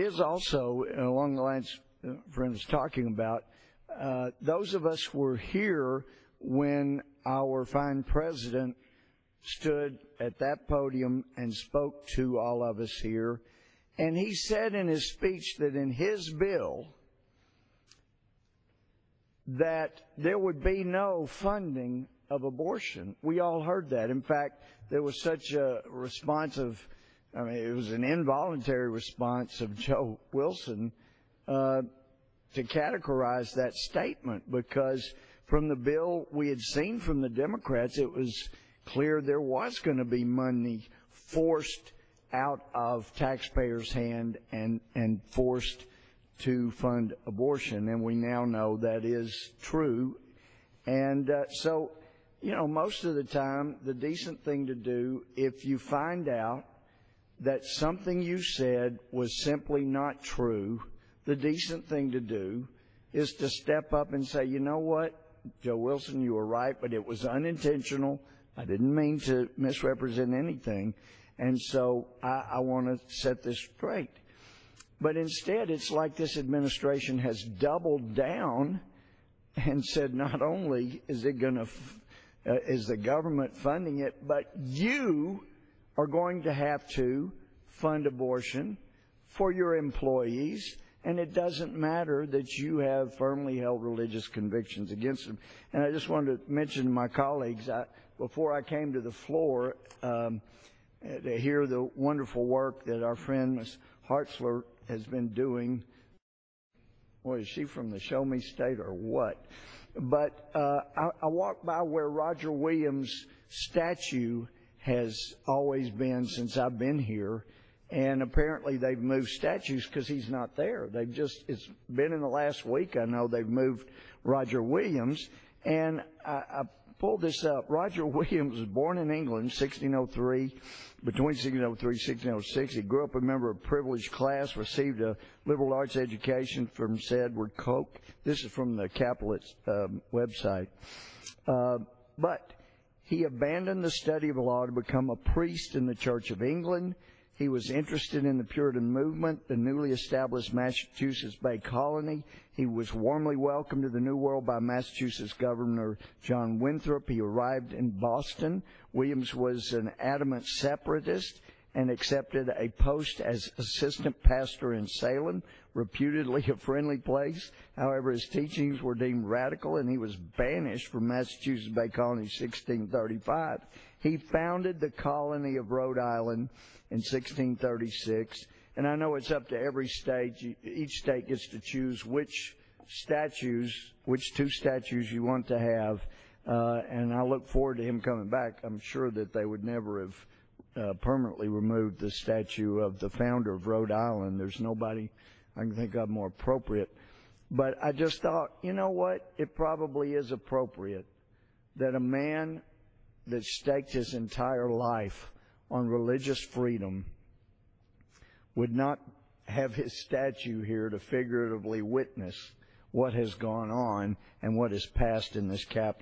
is also, along the lines friend was talking about, those of us were here when our fine president stood at that podium and spoke to all of us here. And he said in his speech that in his bill that there would be no funding of abortion. We all heard that. In fact, there was such a response of, I mean, it was an involuntary response of Joe Wilson to categorize that statement, because from the bill we had seen from the Democrats, it was clear there was going to be money forced out of taxpayers' hand and forced to fund abortion, and we now know that is true. And so, you know, most of the time, the decent thing to do, if you find out that something you said was simply not true, the decent thing to do is to step up and say, you know what, Joe Wilson, you were right, but it was unintentional. I didn't mean to misrepresent anything, and so I want to set this straight. But instead, it's like this administration has doubled down and said not only is it going to is the government funding it, but you are going to have to fund abortion for your employees, and it doesn't matter that you have firmly held religious convictions against them. And I just wanted to mention to my colleagues, before I came to the floor, to hear the wonderful work that our friend Ms. Hartzler has been doing. Boy, is she from the Show Me State or what? But I walked by where Roger Williams' statue has always been since I've been here, and apparently they've moved statues because he's not there. They've just, it's been in the last week, I know, they've moved Roger Williams, and I pulled this up. Roger Williams was born in England, 1603, between 1603 and 1606. He grew up a member of a privileged class, received a liberal arts education from Sir Edward Coke. This is from the Capulets website. But he abandoned the study of law to become a priest in the Church of England. He was interested in the Puritan movement, the newly established Massachusetts Bay Colony. He was warmly welcomed to the New World by Massachusetts Governor John Winthrop. He arrived in Boston. Williams was an adamant separatist and accepted a post as assistant pastor in Salem, reputedly a friendly place. However, his teachings were deemed radical, and he was banished from Massachusetts Bay Colony in 1635. He founded the colony of Rhode Island in 1636, and I know it's up to every state. Each state gets to choose which two statues you want to have, and I look forward to him coming back. I'm sure that they would never have permanently removed the statue of the founder of Rhode Island. There's nobody I can think of more appropriate. But I just thought, you know what? It probably is appropriate that a man that staked his entire life on religious freedom would not have his statue here to figuratively witness what has gone on and what has passed in this capital.